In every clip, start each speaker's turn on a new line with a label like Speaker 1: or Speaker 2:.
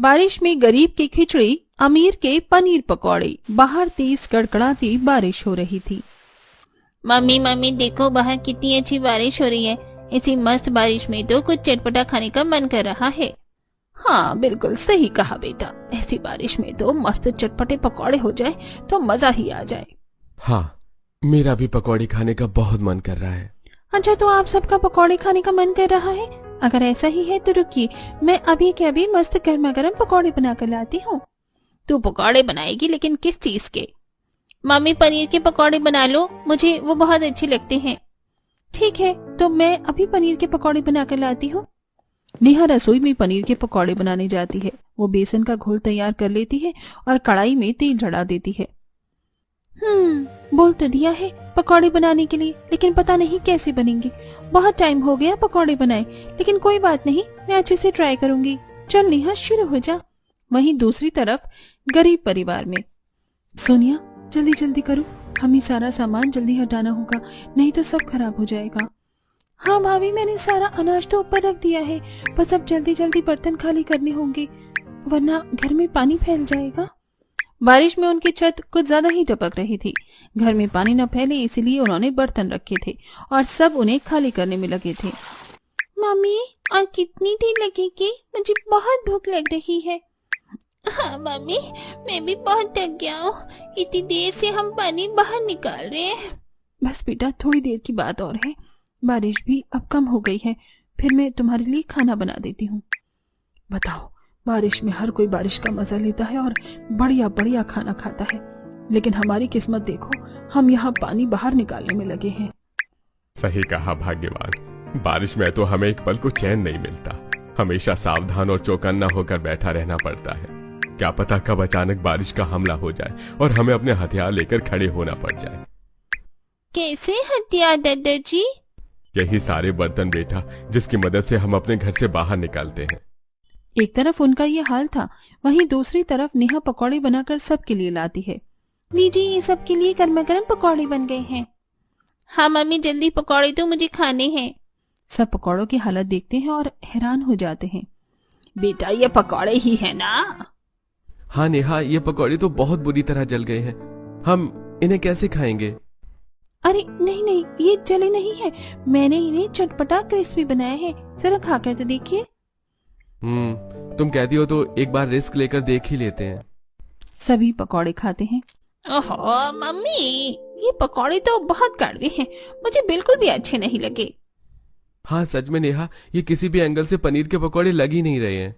Speaker 1: बारिश में गरीब की खिचड़ी, अमीर के पनीर पकौड़े। बाहर तेज कड़कड़ाती बारिश हो रही थी।
Speaker 2: मम्मी मम्मी देखो बाहर कितनी अच्छी बारिश हो रही है। इसी मस्त बारिश में तो कुछ चटपटा खाने का मन कर रहा है।
Speaker 1: हाँ बिल्कुल सही कहा बेटा, ऐसी बारिश में तो मस्त चटपटे पकौड़े हो जाए तो मजा ही आ जाए।
Speaker 3: हाँ, मेरा भी पकौड़े खाने का बहुत मन कर रहा है।
Speaker 1: अच्छा, तो आप सबका पकौड़े खाने का मन कर रहा है? अगर ऐसा ही है तो रुकिए, मैं अभी के अभी मस्त गर्मा गर्म पकौड़े बना कर लाती हूँ।
Speaker 2: तू पकौड़े बनाएगी लेकिन किस चीज के? मम्मी पनीर के पकौड़े बना लो, मुझे वो बहुत अच्छे लगते हैं।
Speaker 1: ठीक है, तो मैं अभी पनीर के पकौड़े बना कर लाती हूँ। नेहा रसोई में पनीर के पकौड़े बनाने जाती है। वो बेसन का घोल तैयार कर लेती है और कढ़ाई में तेल चढ़ा देती है। बोल तो दिया है पकौड़े बनाने के लिए, लेकिन पता नहीं कैसे बनेंगे। बहुत टाइम हो गया पकौड़े बनाए, लेकिन कोई बात नहीं, मैं अच्छे से ट्राई करूंगी। चल नेहा शुरू हो जा। वहीं दूसरी तरफ गरीब परिवार में, सोनिया जल्दी जल्दी करो, हमें सारा सामान जल्दी हटाना होगा, नहीं तो सब खराब हो जाएगा। हाँ भाभी, मैंने सारा अनाज तो ऊपर रख दिया है, बस अब जल्दी जल्दी बर्तन खाली करने होंगे, वरना घर में पानी फैल जाएगा। बारिश में उनकी छत कुछ ज्यादा ही टपक रही थी। घर में पानी न फैले इसलिए उन्होंने बर्तन रखे थे और सब उन्हें खाली करने में लगे थे।
Speaker 2: मम्मी, और कितनी देर लगेगी? मुझे बहुत भूख लग रही है। हाँ मम्मी, मैं भी बहुत थक गया हूँ, इतनी देर से हम पानी बाहर निकाल रहे हैं।
Speaker 1: बस बेटा, थोड़ी देर की बात और है, बारिश भी अब कम हो गई है, फिर मैं तुम्हारे लिए खाना बना देती हूँ। बताओ, बारिश में हर कोई बारिश का मजा लेता है और बढ़िया बढ़िया खाना खाता है, लेकिन हमारी किस्मत देखो, हम यहाँ पानी बाहर निकालने में लगे हैं।
Speaker 3: सही कहा भाग्यवान, बारिश में तो हमें एक पल को चैन नहीं मिलता। हमेशा सावधान और चौकन्ना होकर बैठा रहना पड़ता है। क्या पता कब अचानक बारिश का हमला हो जाए और हमें अपने हथियार लेकर खड़े होना पड़ जाए।
Speaker 2: कैसे हथियार दादाजी?
Speaker 3: यही सारे बर्तन बेटा, जिसकी मदद से हम अपने घर से बाहर निकलते हैं।
Speaker 1: एक तरफ उनका ये हाल था, वहीं दूसरी तरफ नेहा पकौड़े बनाकर सबके लिए लाती है।
Speaker 2: लीजिए, ये सबके लिए गर्मा गर्म पकौड़े बन गए हैं। हाँ मम्मी, जल्दी पकौड़े तो मुझे खाने हैं।
Speaker 1: सब पकौड़ों की हालत देखते हैं और हैरान हो जाते हैं।
Speaker 2: बेटा, ये पकौड़े ही है ना?
Speaker 3: हाँ नेहा, ये पकौड़े तो बहुत बुरी तरह जल गए हैं, हम इन्हें कैसे खाएंगे?
Speaker 1: अरे नहीं नहीं, ये जले नहीं है, मैंने इन्हें चटपटा क्रिस्पी बनाया है, जरा खाकर तो देखिए।
Speaker 3: तुम कहती हो तो एक बार रिस्क लेकर देख ही लेते हैं।
Speaker 1: सभी पकौड़े खाते हैं।
Speaker 2: ओहो मम्मी, ये पकौड़े तो बहुत कड़वे हैं, मुझे बिल्कुल भी अच्छे नहीं लगे।
Speaker 3: हाँ सच में नेहा, ये किसी भी एंगल से पनीर के पकौड़े लग ही नहीं रहे हैं।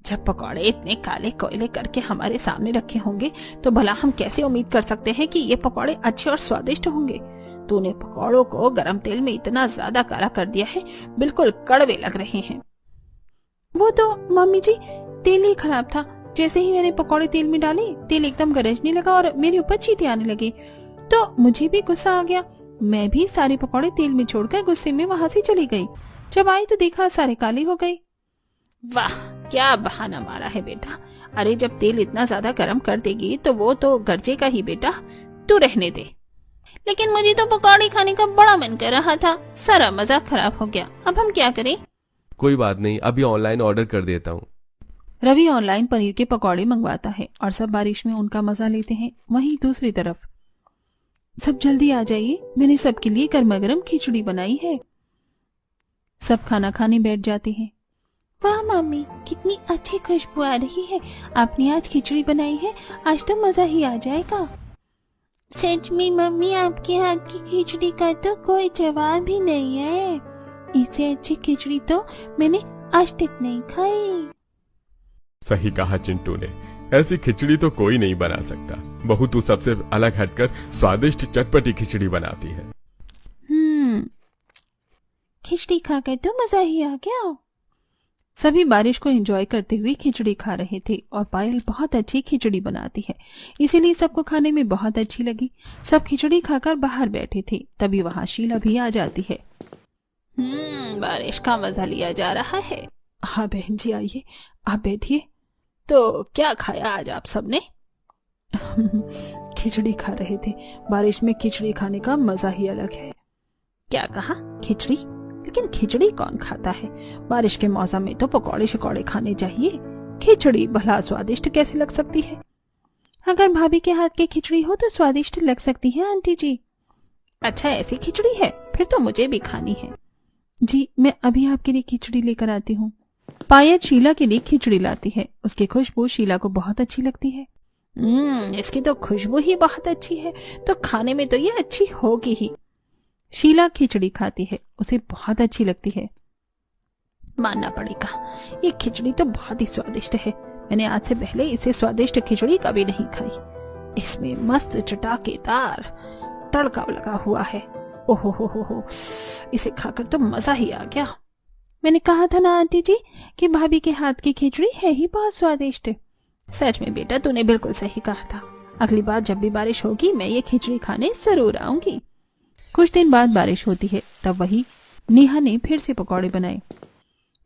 Speaker 1: जब पकौड़े इतने काले कोयले करके हमारे सामने रखे होंगे तो भला हम कैसे उम्मीद कर सकते हैं कि ये पकौड़े अच्छे और स्वादिष्ट होंगे? तूने पकौड़ों को गरम तेल में इतना ज्यादा काला कर दिया है, बिल्कुल कड़वे लग रहे हैं। वो तो मम्मी जी, तेल ही खराब था। जैसे ही मैंने पकौड़े तेल में डाले, तेल एकदम गरजने लगा और मेरे ऊपर चींटे आने लगे, तो मुझे भी गुस्सा आ गया। मैं भी सारे पकौड़े तेल में छोड़कर गुस्से में वहां से चली गई। जब आई तो देखा सारे काले हो गए।
Speaker 2: वाह, क्या बहाना मारा है बेटा। अरे जब तेल इतना ज्यादा गर्म कर देगी तो वो तो गरजेगा ही बेटा, तू रहने दे। लेकिन मुझे तो पकौड़े खाने का बड़ा मन कर रहा था, सारा मजा खराब हो गया। अब हम क्या करें?
Speaker 3: कोई बात नहीं, अभी ऑनलाइन ऑर्डर कर देता हूँ।
Speaker 1: रवि ऑनलाइन पनीर के पकौड़े मंगवाता है और सब बारिश में उनका मजा लेते हैं। वहीं दूसरी तरफ, सब जल्दी आ जाइए, मैंने सबके लिए गर्मा गर्म खिचड़ी बनाई है। सब खाना खाने बैठ जाते हैं।
Speaker 2: वाह मम्मी, कितनी अच्छी खुशबू आ रही है। आपने आज खिचड़ी बनाई है, आज तो मजा ही आ जाएगा। सच में मम्मी, आपके हाथ की खिचड़ी का तो कोई जवाब ही नहीं है। इससे अच्छी खिचड़ी तो मैंने आज तक नहीं खाई।
Speaker 3: सही कहा चिंटू ने, ऐसी खिचड़ी तो कोई नहीं बना सकता। बहू तू सबसे अलग हटकर स्वादिष्ट चटपटी खिचड़ी बनाती है।
Speaker 1: खिचड़ी खाकर तो मजा ही आ गया। सभी बारिश को एंजॉय करते हुए खिचड़ी खा रहे थे और पायल बहुत अच्छी खिचड़ी बनाती है, इसीलिए सबको खाने में बहुत अच्छी लगी। सब खिचड़ी खाकर बाहर बैठे थे, तभी वहाँ शीला भी आ जाती है।
Speaker 2: बारिश का मजा लिया जा रहा है।
Speaker 1: हाँ बहन जी, आइए, आप बैठिए।
Speaker 2: तो क्या खाया आज आप सबने?
Speaker 1: खिचड़ी खा रहे थे। बारिश में खिचड़ी खाने का मजा ही अलग है।
Speaker 2: क्या कहा?
Speaker 1: खिचड़ी? लेकिन खिचड़ी कौन खाता है? बारिश के मौसम में तो पकौड़े शकौड़े खाने चाहिए। खिचड़ी भला स्वादिष्ट कैसे लग सकती है?
Speaker 2: अगर भाभी के हाथ की खिचड़ी हो तो स्वादिष्ट लग सकती है आंटी जी।
Speaker 1: अच्छा, ऐसी खिचड़ी है? फिर तो मुझे भी खानी है।
Speaker 2: जी, मैं अभी आपके लिए खिचड़ी लेकर आती हूँ।
Speaker 1: पायल शीला के लिए खिचड़ी लाती है। उसकी खुशबू शीला को बहुत अच्छी लगती है। इसकी तो खुशबू ही बहुत अच्छी है, तो खाने में तो ये अच्छी होगी ही। शीला खिचड़ी खाती है, उसे बहुत अच्छी लगती है। मानना पड़ेगा, ये खिचड़ी तो बहुत ही स्वादिष्ट है। मैंने आज से पहले इसे स्वादिष्ट खिचड़ी कभी नहीं खाई। इसमें मस्त चटाकेदार तड़का लगा हुआ है। ओहो हो, इसे खाकर तो मजा ही आ गया।
Speaker 2: मैंने कहा था ना आंटी जी कि भाभी के हाथ की खिचड़ी है ही बहुत स्वादिष्ट।
Speaker 1: सच में बेटा, तूने बिल्कुल सही कहा था। अगली बार जब भी बारिश होगी मैं ये खिचड़ी खाने जरूर आऊंगी। कुछ दिन बाद बारिश होती है, तब वही नेहा ने फिर से पकौड़े बनाए।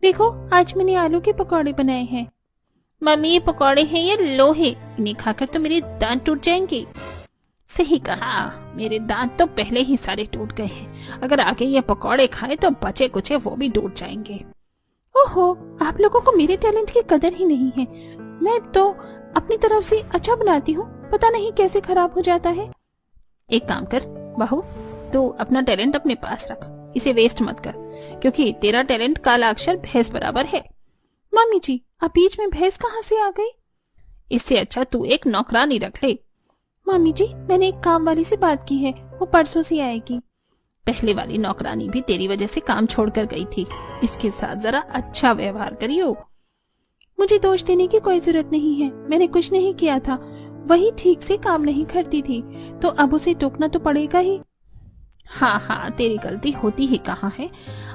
Speaker 2: देखो, आज मैंने आलू के पकौड़े बनाए हैं।
Speaker 1: मम्मी, ये पकौड़े हैं ये लोहे, इन्हें खाकर तो मेरे दांत टूट जाएंगे। सही कहा, मेरे दांत तो पहले ही सारे टूट गए हैं। अगर आगे ये पकौड़े खाए तो बचे कुचे वो भी टूट जाएंगे।
Speaker 2: ओहो, आप लोगों को मेरे टैलेंट की कदर ही नहीं है। मैं तो अपनी तरफ से अच्छा बनाती हूँ, पता नहीं कैसे खराब हो जाता है।
Speaker 1: एक काम कर बहू, तू अपना टैलेंट अपने पास रख, इसे वेस्ट मत कर, क्योंकि तेरा टैलेंट काला अक्षर भैंस बराबर है।
Speaker 2: मम्मी जी, आप बीच में भैंस कहाँ से आ गई?
Speaker 1: इससे अच्छा तू एक नौकरानी रख ले।
Speaker 2: मम्मी जी, मैंने एक काम वाली से बात की है, वो परसों से आएगी।
Speaker 1: पहले वाली नौकरानी भी तेरी वजह से काम छोड़कर गई थी। इसके साथ जरा अच्छा व्यवहार करियो।
Speaker 2: मुझे दोष देने की कोई जरूरत नहीं है, मैंने कुछ नहीं किया था। वही ठीक से काम नहीं करती थी, तो अब उसे टोकना तो पड़ेगा ही।
Speaker 1: हाँ, तेरी गलती होती ही कहाँ है।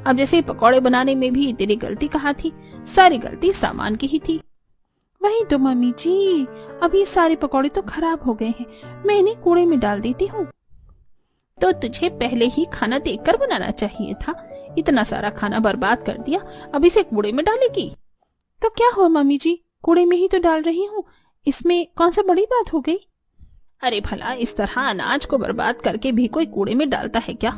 Speaker 1: अब जैसे पकौड़े बनाने में भी तेरी गलती कहाँ थी, सारी गलती सामान की ही थी।
Speaker 2: वही तो मम्मी जी, अभी सारे पकौड़े तो खराब हो गए हैं, मैं इन्हें कूड़े में डाल देती हूँ।
Speaker 1: तो तुझे पहले ही खाना देखकर बनाना चाहिए था। इतना सारा खाना बर्बाद कर दिया, अब इसे कूड़े में डालेगी।
Speaker 2: तो क्या हुआ मम्मी जी, कूड़े में ही तो डाल रही हूँ, इसमें कौन सा बड़ी बात हो गई?
Speaker 1: अरे भला, इस तरह अनाज को बर्बाद करके भी कोई कूड़े में डालता है क्या?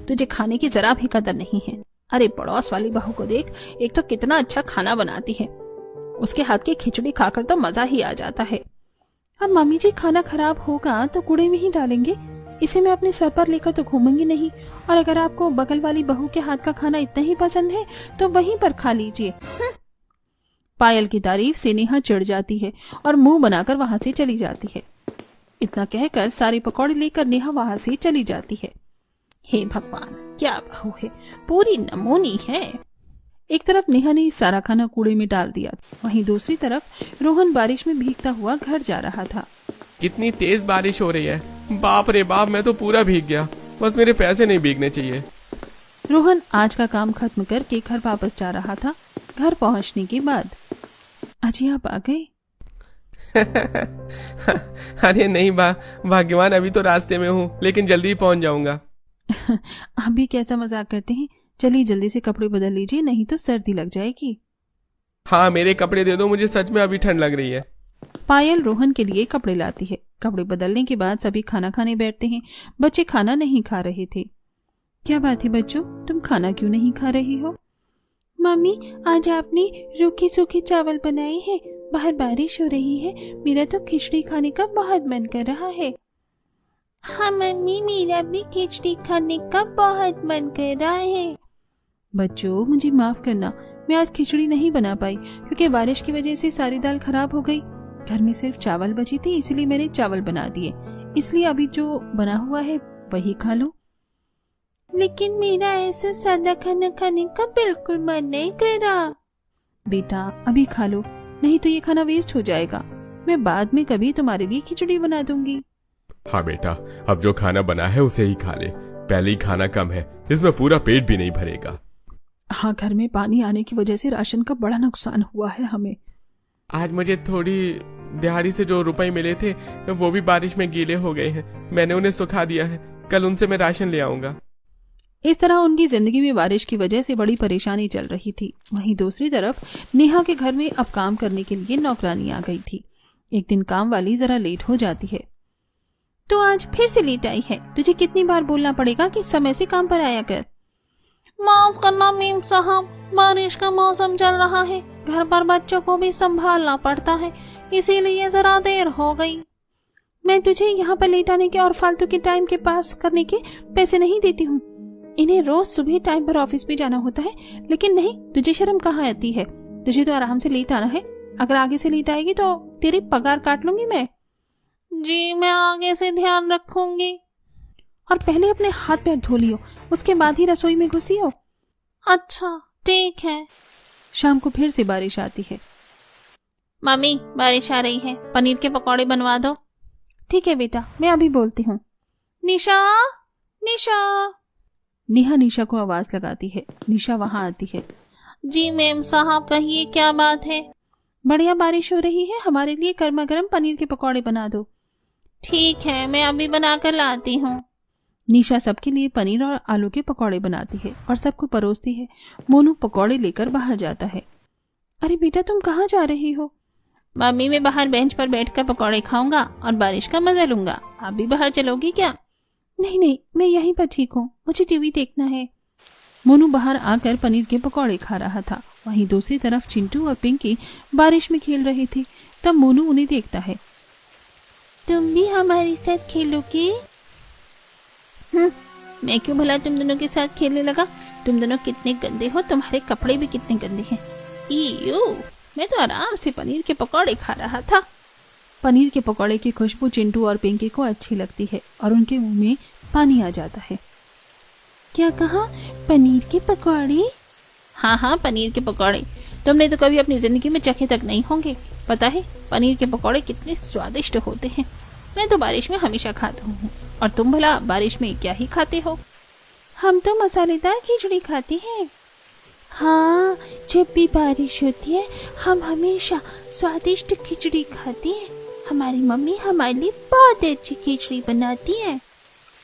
Speaker 1: तुझे खाने की जरा भी कदर नहीं है। अरे पड़ोस वाली बहू को देख, एक तो कितना अच्छा खाना बनाती है। उसके हाथ की खिचड़ी खाकर तो मजा ही आ जाता है।
Speaker 2: अब मम्मी जी, खाना खराब होगा तो कूड़े में ही डालेंगे, इसे मैं अपने सर पर लेकर तो घूमूंगी नहीं। और अगर आपको बगल वाली बहू के हाथ का खाना इतना ही पसंद है तो वहीं पर खा लीजिए।
Speaker 1: पायल की तारीफ से नेहा चिढ़ जाती है और मुंह बनाकर वहां से चली जाती है। इतना कहकर सारे पकौड़े लेकर नेहा वहां से चली जाती है। हे भगवान, क्या बहू है, पूरी नमूनी है। एक तरफ नेहा ने सारा खाना कूड़े में डाल दिया, वहीं दूसरी तरफ रोहन बारिश में भीगता हुआ घर जा रहा था।
Speaker 3: कितनी तेज बारिश हो रही है, बाप रे बाप, मैं तो पूरा भीग गया। बस मेरे पैसे नहीं भीगने चाहिए।
Speaker 1: रोहन आज का काम खत्म करके घर वापस जा रहा था। घर पहुंचने के बाद, अजी आप आ गए?
Speaker 3: अरे नहीं भाग्यवान, अभी तो रास्ते में हूँ, लेकिन जल्दी पहुंच जाऊंगा।
Speaker 1: आप भी कैसा मजाक करते हैं। चलिए जल्दी से कपड़े बदल लीजिए, नहीं तो सर्दी लग जाएगी।
Speaker 3: हाँ, मेरे कपड़े दे दो, मुझे सच में अभी ठंड लग रही है।
Speaker 1: पायल रोहन के लिए कपड़े लाती है। कपड़े बदलने के बाद सभी खाना खाने बैठते हैं। बच्चे खाना नहीं खा रहे थे। क्या बात है बच्चों, तुम खाना क्यों नहीं खा रही हो?
Speaker 2: मम्मी, आज आपने रूखे सूखे चावल बनाए हैं, बाहर बारिश हो रही है, मेरा तो खिचड़ी खाने का बहुत मन कर रहा है। हाँ मम्मी, मेरा भी खिचड़ी खाने का बहुत मन कर रहा है।
Speaker 1: बच्चों, मुझे माफ करना, मैं आज खिचड़ी नहीं बना पाई क्योंकि बारिश की वजह से सारी दाल खराब हो गई। घर में सिर्फ चावल बची थी, इसलिए मैंने चावल बना दिए। इसलिए अभी जो बना हुआ है वही खा लो।
Speaker 2: लेकिन मेरा ऐसा सादा खाना खाने का बिल्कुल मन नहीं कर रहा।
Speaker 1: बेटा, अभी खा लो, नहीं तो ये खाना वेस्ट हो जाएगा। मैं बाद में कभी तुम्हारे लिए खिचड़ी बना दूंगी।
Speaker 3: हाँ बेटा, अब जो खाना बना है उसे ही खा ले। पहले ही खाना कम है, इसमें पूरा पेट भी नहीं भरेगा।
Speaker 1: हाँ, घर में पानी आने की वजह से राशन का बड़ा नुकसान हुआ है हमें।
Speaker 3: आज मुझे थोड़ी दिहाड़ी से जो रुपए मिले थे वो भी बारिश में गीले हो गए हैं। मैंने उन्हें सुखा दिया है, कल उनसे मैं राशन ले आऊंगा।
Speaker 1: इस तरह उनकी जिंदगी में बारिश की वजह से बड़ी परेशानी चल रही थी। वहीं दूसरी तरफ नेहा के घर में अब काम करने के लिए नौकरानी आ गई थी। एक दिन काम वाली जरा लेट हो जाती है।
Speaker 2: तो आज फिर से लेट आई है, तुझे कितनी बार बोलना पड़ेगा कि समय से काम पर आया कर। माफ करना मीम साहब, बारिश का मौसम चल रहा है, घर पर बच्चों को भी संभालना पड़ता है, इसीलिए जरा देर हो गई।
Speaker 1: मैं तुझे यहाँ पर लेट आने के और फालतू के टाइम के पास करने के पैसे नहीं देती हूँ। इन्हें रोज सुबह टाइम पर ऑफिस भी जाना होता है, लेकिन नहीं, तुझे शर्म कहाँ आती है? तुझे तो आराम से लेट आना है। अगर आगे से लेट आएगी तो तेरी पगार काट लूंगी मैं।
Speaker 2: जी मैं आगे से ध्यान रखूंगी।
Speaker 1: और पहले अपने हाथ पैर धो लियो, उसके बाद ही रसोई में घुसियो।
Speaker 2: अच्छा ठीक है।
Speaker 1: शाम को फिर से बारिश आती है।
Speaker 2: मम्मी बारिश आ रही है, पनीर के पकौड़े बनवा दो।
Speaker 1: ठीक है बेटा, मैं अभी बोलती हूँ।
Speaker 2: निशा, निशा।
Speaker 1: नेहा निशा को आवाज लगाती है। निशा वहाँ आती है।
Speaker 2: जी मैम साहब कहिए क्या बात है?
Speaker 1: बढ़िया बारिश हो रही है, हमारे लिए गर्मा गर्म पनीर के पकौड़े बना दो।
Speaker 2: ठीक है, मैं अभी बनाकर लाती हूँ।
Speaker 1: निशा सबके लिए पनीर और आलू के पकौड़े बनाती है और सबको परोसती है। मोनू पकौड़े लेकर बाहर जाता है। अरे बेटा तुम कहाँ जा रही हो?
Speaker 2: मम्मी मैं बाहर बेंच पर बैठकर पकौड़े खाऊंगा और बारिश का मजा लूंगा। आप भी बाहर चलोगी क्या?
Speaker 1: नहीं नहीं, मैं यहीं पर ठीक हूँ, मुझे टीवी देखना है। मोनू बाहर आकर पनीर के पकौड़े खा रहा था। वहीं दूसरी तरफ चिंटू और पिंकी बारिश में खेल रहे थे। तब मोनू उन्हें देखता है।
Speaker 2: तुम भी हमारे साथ खेलोगी? मैं क्यों भला तुम दोनों के साथ खेलने लगा? तुम दोनों कितने गंदे हो, तुम्हारे कपड़े भी कितने गंदे हैं। ईयू, मैं तो आराम से पनीर के पकौड़े खा रहा था।
Speaker 1: पनीर के पकौड़े की खुशबू चिंटू और पिंकी को अच्छी लगती है और उनके मुंह में पानी आ जाता है।
Speaker 2: क्या कहा? पनीर के पकौड़े? हाँ हाँ पनीर के पकौड़े। तुमने तो कभी अपनी जिंदगी में चखे तक नहीं होंगे। पता है पनीर के पकौड़े कितने स्वादिष्ट होते हैं। मैं तो बारिश में हमेशा खाता हूँ। और तुम भला बारिश में क्या ही खाते हो?
Speaker 1: हम तो मसालेदार खिचड़ी खाते हैं।
Speaker 2: हाँ, जब भी बारिश होती है हम हमेशा स्वादिष्ट खिचड़ी खाते हैं। हमारी मम्मी हमारे लिए बहुत अच्छी खिचड़ी बनाती है।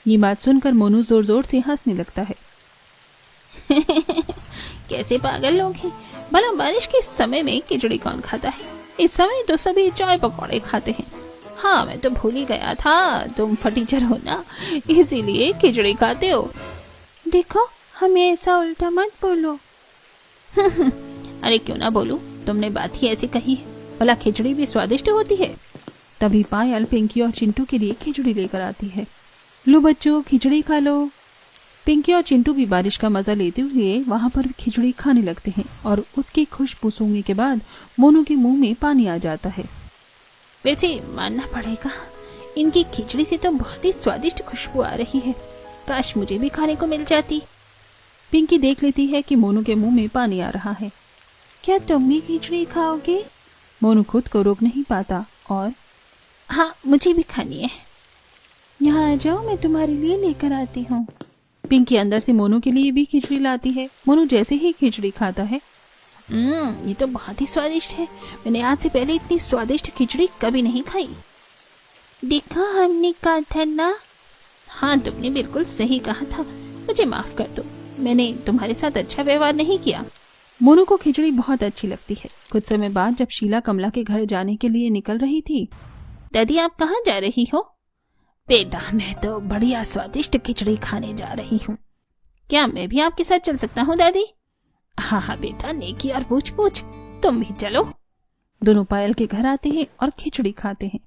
Speaker 1: ये बात सुनकर मोनू जोर जोर से हंसने लगता है।
Speaker 2: कैसे पागल लोग हैं, भला बारिश के समय में खिचड़ी कौन खाता है? इस समय तो सभी चाय पकौड़े खाते हैं। हाँ मैं तो भूल ही गया था, तुम फटीचर हो ना, इसीलिए खिचड़ी खाते हो।
Speaker 1: देखो हमें ऐसा उल्टा मत बोलो।
Speaker 2: अरे क्यों ना बोलूं, तुमने बात ही ऐसी कही है। भला खिचड़ी भी स्वादिष्ट होती है।
Speaker 1: तभी पायल पिंकी और चिंटू के लिए खिचड़ी लेकर आती है। लो बच्चों खिचड़ी खा लो। पिंकी और चिंटू भी बारिश का मजा लेते हुए वहां पर खिचड़ी खाने लगते हैं और उसकी खुशबू सूंघने के बाद मोनू के मुंह में पानी आ जाता है।
Speaker 2: वैसे मानना पड़ेगा, इनकी खिचड़ी से तो बहुत ही स्वादिष्ट खुशबू आ रही है। काश मुझे भी खाने को मिल जाती।
Speaker 1: पिंकी देख लेती है कि मोनू के मुंह में पानी आ रहा है।
Speaker 2: क्या तुम भी खिचड़ी खाओगे?
Speaker 1: मोनू खुद को रोक नहीं पाता और
Speaker 2: हाँ मुझे भी खानी है।
Speaker 1: यहाँ आ जाओ, मैं तुम्हारे लिए लेकर आती हूँ। पिंकी अंदर से मोनू के लिए भी खिचड़ी लाती है। मोनू जैसे ही खिचड़ी खाता है,
Speaker 2: ये तो बहुत ही स्वादिष्ट है। मैंने आज से पहले इतनी स्वादिष्ट खिचड़ी कभी नहीं खाई। देखा हमने कहा था ना। हाँ तुमने बिल्कुल सही कहा था, मुझे माफ कर दो, मैंने तुम्हारे साथ अच्छा व्यवहार नहीं किया।
Speaker 1: मोनू को खिचड़ी बहुत अच्छी लगती है। कुछ समय बाद जब शीला कमला के घर जाने के लिए निकल रही थी।
Speaker 2: दादी आप कहाँ जा रही हो? बेटा मैं तो बढ़िया स्वादिष्ट खिचड़ी खाने जा रही हूँ। क्या मैं भी आपके साथ चल सकता हूँ दादी? हाँ हाँ बेटा, नेकी और पूछ पूछ, तुम भी चलो।
Speaker 1: दोनों पायल के घर आते हैं और खिचड़ी खाते हैं।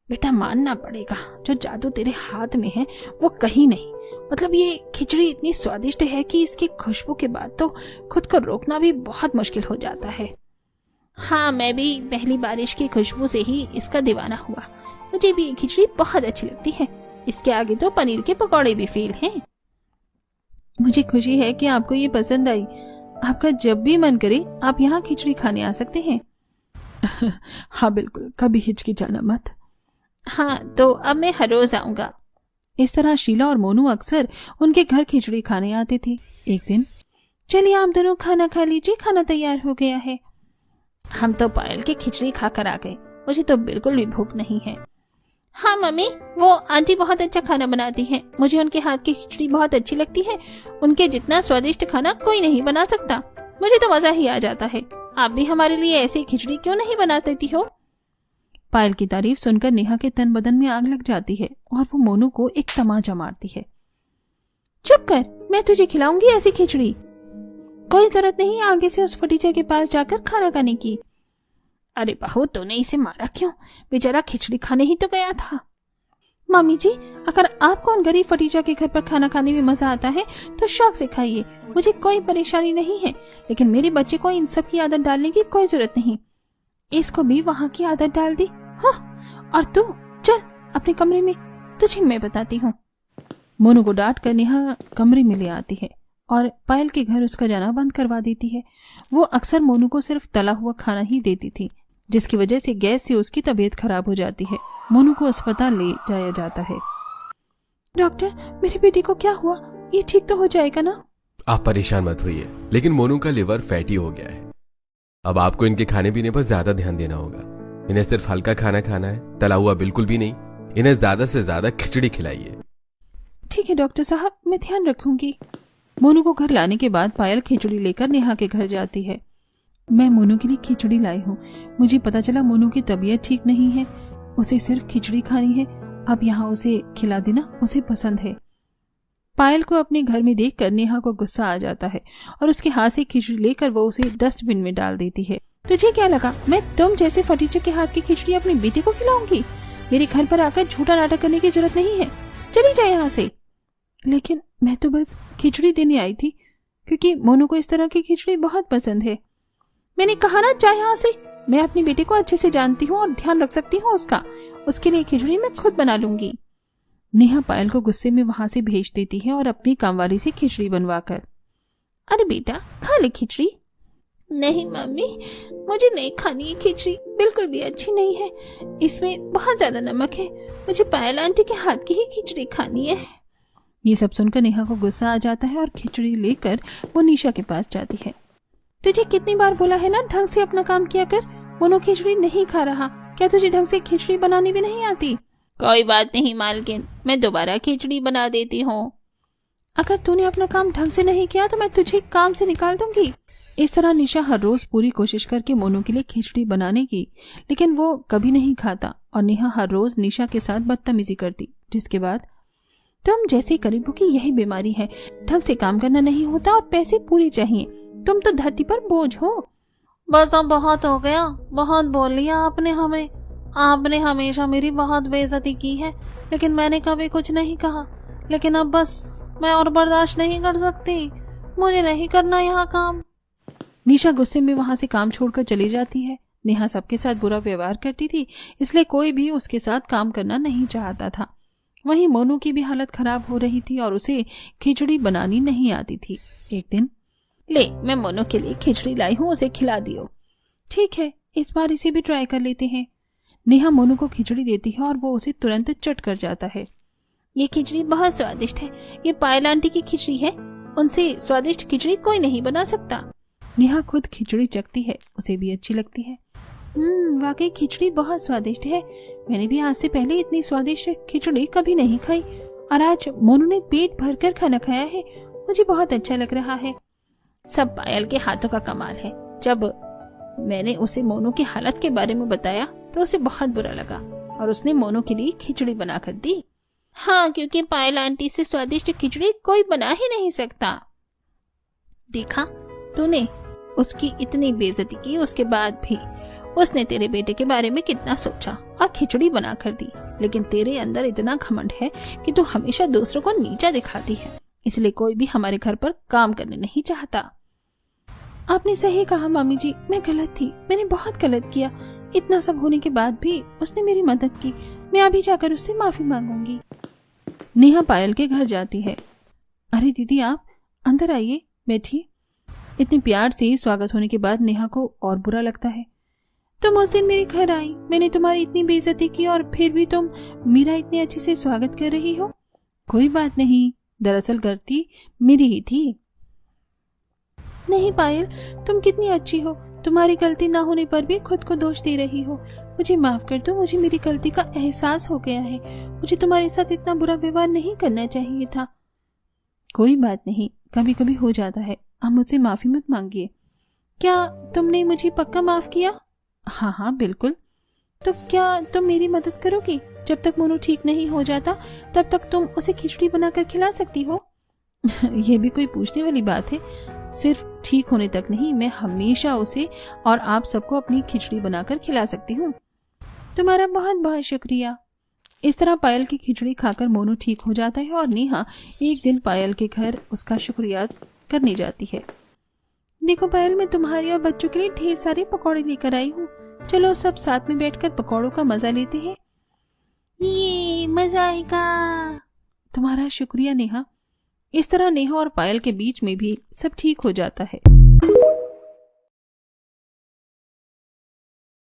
Speaker 2: बेटा मानना पड़ेगा, जो जादू तेरे हाथ में है वो कहीं नहीं। मतलब ये खिचड़ी इतनी स्वादिष्ट है कि इसकी खुशबू के बाद तो खुद को रोकना भी बहुत मुश्किल हो जाता है। हाँ मैं भी पहली बारिश की खुशबू से ही इसका दीवाना हुआ। मुझे भी ये खिचड़ी बहुत अच्छी लगती है। इसके आगे तो पनीर के पकौड़े भी फेल हैं।
Speaker 1: मुझे खुशी है कि आपको ये पसंद आई। आपका जब भी मन करे आप यहाँ खिचड़ी खाने आ सकते हैं। हाँ बिल्कुल, कभी हिचकिचाना मत।
Speaker 2: हाँ तो अब मैं हर रोज आऊंगा।
Speaker 1: इस तरह शीला और मोनू अक्सर उनके घर खिचड़ी खाने आते थे। एक दिन, चलिए आप दोनों खाना खा लीजिए, खाना तैयार हो गया है।
Speaker 2: हम तो पायल की खिचड़ी खाकर आ गए, मुझे तो बिल्कुल भी भूख नहीं है। हाँ मम्मी, वो आंटी बहुत अच्छा खाना बनाती हैं। मुझे उनके हाथ की खिचड़ी बहुत अच्छी लगती है। उनके जितना स्वादिष्ट खाना कोई नहीं बना सकता। मुझे तो मजा ही आ जाता है। आप भी हमारे लिए ऐसी खिचड़ी क्यों नहीं बना देती हो?
Speaker 1: पायल की तारीफ सुनकर नेहा के तन बदन में आग लग जाती है और वो मोनू को एक तमाचा मारती है। चुप कर, मैं तुझे खिलाऊंगी ऐसी खिचड़ी। कोई जरूरत नहीं आगे से उस फटीचे के पास जाकर खाना खाने की। अरे बहू, तूने इसे मारा क्यों? बेचारा खिचड़ी खाने ही तो गया था। मम्मी जी, अगर आपको उन गरीब फटीचा के घर पर खाना खाने में मजा आता है तो शौक से खाइए, मुझे कोई परेशानी नहीं है। लेकिन मेरे बच्चे को इन सब की आदत डालने की कोई जरूरत नहीं। इसको भी वहाँ की आदत डाल दी। हाँ, और तू चल अपने कमरे में, तुझे मैं बताती हूँ। मोनू को डांट कर नेहा कमरे में ले आती है और पायल के घर उसका जाना बंद करवा देती है। वो अक्सर मोनू को सिर्फ तला हुआ खाना ही देती थी, जिसकी वजह से गैस से उसकी तबीयत खराब हो जाती है। मोनू को अस्पताल ले जाया जाता है। डॉक्टर, मेरी बेटी को क्या हुआ? ये ठीक तो हो जाएगा ना?
Speaker 3: आप परेशान मत होइए, लेकिन मोनू का लिवर फैटी हो गया है। अब आपको इनके खाने पीने पर ज्यादा ध्यान देना होगा। इन्हें सिर्फ हल्का खाना खाना है, तला हुआ बिल्कुल भी नहीं। इन्हें ज्यादा से ज्यादा खिचड़ी खिलाइए।
Speaker 1: ठीक है डॉक्टर साहब, मैं ध्यान रखूंगी। मोनू को घर लाने के बाद पायल खिचड़ी लेकर नेहा के घर जाती है। मैं मोनू के लिए खिचड़ी लाई हूँ। मुझे पता चला मोनू की तबीयत ठीक नहीं है, उसे सिर्फ खिचड़ी खानी है। अब यहाँ उसे खिला देना, उसे पसंद है। पायल को अपने घर में देखकर नेहा को गुस्सा आ जाता है और उसके हाथ से खिचड़ी लेकर वो उसे डस्टबिन में डाल देती है। तुझे क्या लगा मैं तुम जैसे फटीचर के हाथ की खिचड़ी अपनी बेटी को खिलाऊंगी? मेरे घर पर आकर झूठा नाटक करने की जरूरत नहीं है, चली जाए यहाँ से। लेकिन मैं तो बस खिचड़ी देने आई थी, क्योंकि मोनू को इस तरह की खिचड़ी बहुत पसंद है। मैंने कहा ना, चाहे यहाँ से। मैं अपनी बेटी को अच्छे से जानती हूँ और ध्यान रख सकती हूँ उसका। उसके लिए खिचड़ी मैं खुद बना लूंगी। नेहा पायल को गुस्से में वहां से भेज देती है और अपनी कामवाली से खिचड़ी बनवाकर। अरे बेटा, खा ले खिचड़ी।
Speaker 2: नहीं मम्मी, मुझे नहीं खानी ये खिचड़ी, बिल्कुल भी अच्छी नहीं है। इसमें बहुत ज्यादा नमक है। मुझे पायल आंटी के हाथ की ही खिचड़ी खानी है।
Speaker 1: ये सब सुनकर नेहा को गुस्सा आ जाता है और खिचड़ी लेकर वो निशा के पास जाती है। तुझे कितनी बार बोला है ना, ढंग से अपना काम किया कर। मोनू खिचड़ी नहीं खा रहा, क्या तुझे ढंग से खिचड़ी बनानी भी नहीं आती?
Speaker 2: कोई बात नहीं मालकिन, मैं दोबारा खिचड़ी बना देती हूँ।
Speaker 1: अगर तूने अपना काम ढंग से नहीं किया तो मैं तुझे काम से निकाल दूंगी। इस तरह निशा हर रोज पूरी कोशिश करके मोनू के लिए खिचड़ी बनाने की, लेकिन वो कभी नहीं खाता और नेहा हर रोज निशा के साथ बदतमीजी करती, जिसके बाद तुम जैसे गरीबों की यही बीमारी है, ढंग से काम करना नहीं होता और पैसे पूरे चाहिए। तुम तो धरती पर बोझ हो।
Speaker 2: बस अब बहुत हो गया, बहुत बोल लिया आपने हमें। आपने हमेशा मेरी बहुत बेइज्जती की है, लेकिन मैंने कभी कुछ नहीं कहा। लेकिन अब बस मैं और बर्दाश्त नहीं कर सकती, मुझे नहीं करना यहाँ काम।
Speaker 1: निशा गुस्से में वहां से काम छोड़कर चली जाती है। नेहा सबके साथ बुरा व्यवहार करती थी, इसलिए कोई भी उसके साथ काम करना नहीं चाहता था। वहीं मोनू की भी हालत खराब हो रही थी और उसे खिचड़ी बनानी नहीं आती थी। एक दिन,
Speaker 2: ले मैं मोनू के लिए खिचड़ी लाई हूँ, उसे खिला दियो।
Speaker 1: ठीक है, इस बार इसे भी ट्राई कर लेते हैं। नेहा मोनू को खिचड़ी देती है और वो उसे तुरंत चट कर जाता है।
Speaker 2: ये खिचड़ी बहुत स्वादिष्ट है, ये पायल आंटी की खिचड़ी है, उनसे स्वादिष्ट खिचड़ी कोई नहीं बना सकता।
Speaker 1: नेहा खुद खिचड़ी चखती है, उसे भी अच्छी लगती है। वाकई खिचड़ी बहुत स्वादिष्ट है। मैंने भी आज से पहले इतनी स्वादिष्ट खिचड़ी कभी नहीं खाई और आज मोनू ने पेट भरकर खाना खाया है, मुझे बहुत अच्छा लग रहा है।
Speaker 2: सब पायल के हाथों का कमाल है। जब मैंने उसे मोनू की हालत के बारे में बताया तो उसे बहुत बुरा लगा और उसने मोनू के लिए खिचड़ी बनाकर दी। हाँ, क्योंकि पायल आंटी से स्वादिष्ट खिचड़ी कोई बना ही नहीं सकता। देखा तूने, उसकी इतनी बेइज्जती की, उसके बाद भी उसने तेरे बेटे के बारे में कितना सोचा और खिचड़ी बना कर दी। लेकिन तेरे अंदर इतना घमंड है कि तू हमेशा दूसरों को नीचा दिखाती है, इसलिए कोई भी हमारे घर पर काम करने नहीं चाहता। आपने सही कहा मामी जी, मैं गलत थी, मैंने बहुत गलत किया। इतना सब होने के बाद भी उसने मेरी मदद की। मैं अभी जाकर उससे माफी मांगूंगी। नेहा पायल के घर जाती है। अरे दीदी, आप अंदर आइए, बैठिए। इतने प्यार से स्वागत होने के बाद नेहा को और बुरा लगता है। तुम उस दिन मेरे घर आई, मैंने तुम्हारी इतनी बेइज्जती की और फिर भी तुम मेरा इतने अच्छे से स्वागत कर रही हो। कोई बात नहीं, दरअसल गलती मेरी ही थी। नहीं पायल, तुम कितनी अच्छी हो, तुम्हारी गलती ना होने पर भी खुद को दोष दे रही हो। मुझे माफ कर दो, मुझे मेरी गलती का एहसास हो गया है। मुझे तुम्हारे साथ इतना बुरा व्यवहार नहीं करना चाहिए था। कोई बात नहीं, कभी कभी हो जाता है, आप मुझसे माफी मत मांगिए। क्या तुमने मुझे पक्का माफ किया? हाँ हाँ बिल्कुल। तो क्या तुम मेरी मदद करोगी? जब तक मोनू ठीक नहीं हो जाता तब तक तुम उसे खिचड़ी बनाकर खिला सकती हो।
Speaker 1: ये भी कोई पूछने वाली बात है? सिर्फ ठीक होने तक नहीं, मैं हमेशा उसे और आप सबको अपनी खिचड़ी बनाकर खिला सकती हूँ।
Speaker 2: तुम्हारा बहुत बहुत शुक्रिया।
Speaker 1: इस तरह पायल की खिचड़ी खाकर मोनू ठीक हो जाता है और नेहा एक दिन पायल के घर उसका शुक्रिया करने जाती है।
Speaker 2: देखो पायल, मैं तुम्हारी और बच्चों के लिए ढेर सारे पकौड़े लेकर आई हूँ। चलो सब साथ में बैठकर पकौड़ों का मजा लेते हैं। ये मजा आएगा।
Speaker 1: तुम्हारा शुक्रिया नेहा। इस तरह नेहा और पायल के बीच में भी सब ठीक हो जाता है।